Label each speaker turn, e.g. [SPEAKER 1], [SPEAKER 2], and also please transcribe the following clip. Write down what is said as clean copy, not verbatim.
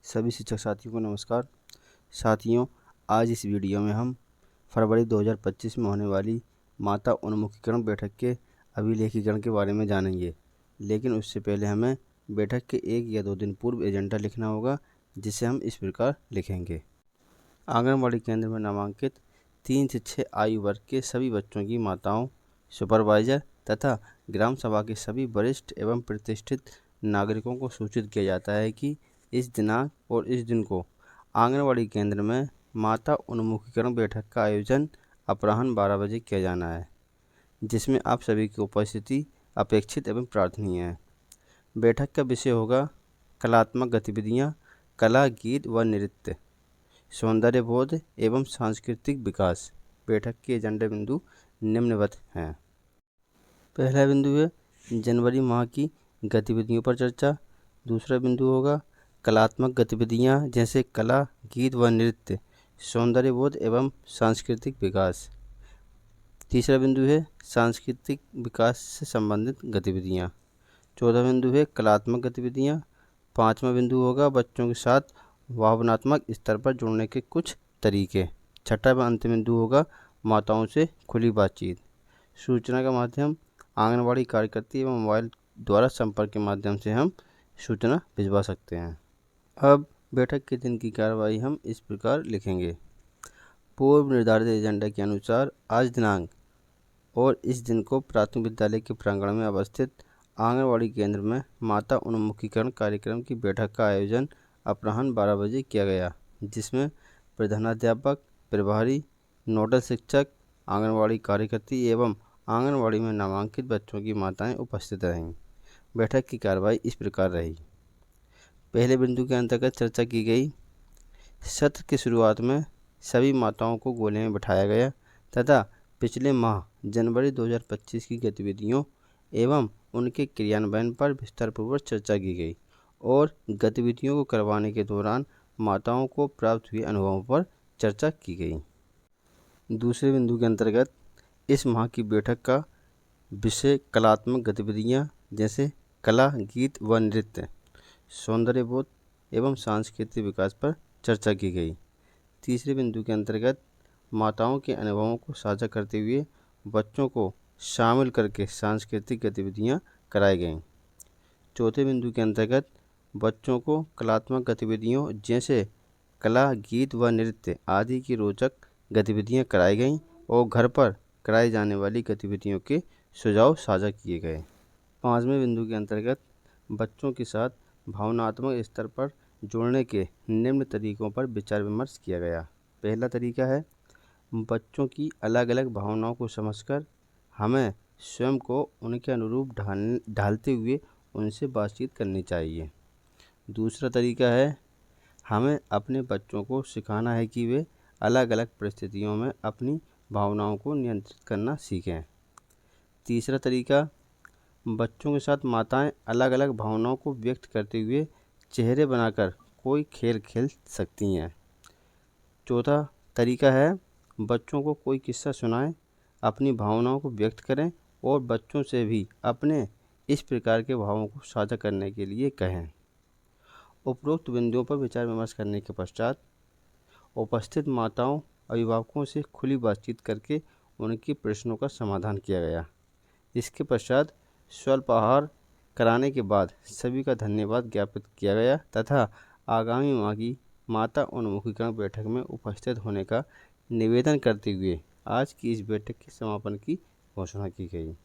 [SPEAKER 1] सभी शिक्षक साथियों को नमस्कार। साथियों, आज इस वीडियो में हम फरवरी 2025 में होने वाली माता उन्मुखीकरण बैठक के अभिलेखीकरण के बारे में जानेंगे। लेकिन उससे पहले हमें बैठक के 1 या 2 दिन पूर्व एजेंडा लिखना होगा, जिसे हम इस प्रकार लिखेंगे। आंगनबाड़ी केंद्र में नामांकित 3 से 6 आयु वर्ग के सभी बच्चों की माताओं, सुपरवाइजर तथा ग्राम सभा के सभी वरिष्ठ एवं प्रतिष्ठित नागरिकों को सूचित किया जाता है कि इस दिनांक और इस दिन को आंगनबाड़ी केंद्र में माता उन्मुखीकरण बैठक का आयोजन अपराह्न 12 बजे किया जाना है, जिसमें आप सभी की उपस्थिति अपेक्षित एवं प्रार्थनीय है। बैठक का विषय होगा कलात्मक गतिविधियां, कला, गीत व नृत्य, सौंदर्य बोध एवं सांस्कृतिक विकास। बैठक के एजेंडा बिंदु निम्नवत हैं। पहला बिंदु है जनवरी माह की गतिविधियों पर चर्चा। दूसरा बिंदु होगा कलात्मक गतिविधियां जैसे कला, गीत व नृत्य, सौंदर्य बोध एवं सांस्कृतिक विकास। तीसरा बिंदु है सांस्कृतिक विकास से संबंधित गतिविधियां। चौथा बिंदु है कलात्मक गतिविधियां। पाँचवा बिंदु होगा बच्चों के साथ भावनात्मक स्तर पर जुड़ने के कुछ तरीके। छठा व अंतिम बिंदु होगा माताओं से खुली बातचीत। सूचना का माध्यम आंगनबाड़ी कार्यकर्ता एवं मोबाइल द्वारा संपर्क के माध्यम से हम सूचना भिजवा सकते हैं। अब बैठक के दिन की कार्रवाई हम इस प्रकार लिखेंगे। पूर्व निर्धारित एजेंडा के अनुसार आज दिनांक और इस दिन को प्राथमिक विद्यालय के प्रांगण में अवस्थित आंगनबाड़ी केंद्र में माता उन्मुखीकरण कार्यक्रम की बैठक का आयोजन अपराह्न 12 बजे किया गया, जिसमें प्रधानाध्यापक, प्रभारी, नोडल शिक्षक, आंगनबाड़ी कार्यकर्ता एवं आंगनबाड़ी में नामांकित बच्चों की माताएं उपस्थित रहीं। बैठक की कार्रवाई इस प्रकार रही। पहले बिंदु के अंतर्गत चर्चा की गई। सत्र की शुरुआत में सभी माताओं को गोले में बिठाया गया तथा पिछले माह जनवरी 2025 की गतिविधियों एवं उनके क्रियान्वयन पर विस्तारपूर्वक चर्चा की गई और गतिविधियों को करवाने के दौरान माताओं को प्राप्त हुए अनुभवों पर चर्चा की गई। दूसरे बिंदु के अंतर्गत इस माह की बैठक का विषय कलात्मक गतिविधियां जैसे कला, गीत व नृत्य, सौंदर्य बोध एवं सांस्कृतिक विकास पर चर्चा की गई। तीसरे बिंदु के अंतर्गत माताओं के अनुभवों को साझा करते हुए बच्चों को शामिल करके सांस्कृतिक गतिविधियां कराई गईं। चौथे बिंदु के अंतर्गत बच्चों को कलात्मक गतिविधियों जैसे कला, गीत व नृत्य आदि की रोचक गतिविधियां कराई गईं और घर पर कराई जाने वाली गतिविधियों के सुझाव साझा किए गए। पाँचवें बिंदु के अंतर्गत बच्चों के साथ भावनात्मक स्तर पर जुड़ने के निम्न तरीकों पर विचार विमर्श किया गया। पहला तरीका है बच्चों की अलग अलग भावनाओं को समझकर हमें स्वयं को उनके अनुरूप ढालते हुए उनसे बातचीत करनी चाहिए। दूसरा तरीका है हमें अपने बच्चों को सिखाना है कि वे अलग अलग परिस्थितियों में अपनी भावनाओं को नियंत्रित करना सीखें। तीसरा तरीका बच्चों के साथ माताएं अलग अलग भावनाओं को व्यक्त करते हुए चेहरे बनाकर कोई खेल खेल सकती हैं। चौथा तरीका है बच्चों को कोई किस्सा सुनाएं, अपनी भावनाओं को व्यक्त करें और बच्चों से भी अपने इस प्रकार के भावों को साझा करने के लिए कहें। उपरोक्त बिंदुओं पर विचार विमर्श करने के पश्चात उपस्थित माताओं, अभिभावकों से खुली बातचीत करके उनके प्रश्नों का समाधान किया गया। इसके पश्चात स्वल्पाहार कराने के बाद सभी का धन्यवाद ज्ञापित किया गया तथा आगामी माह की माता उन्मुखीकरण बैठक में उपस्थित होने का निवेदन करते हुए आज की इस बैठक के समापन की घोषणा की गई।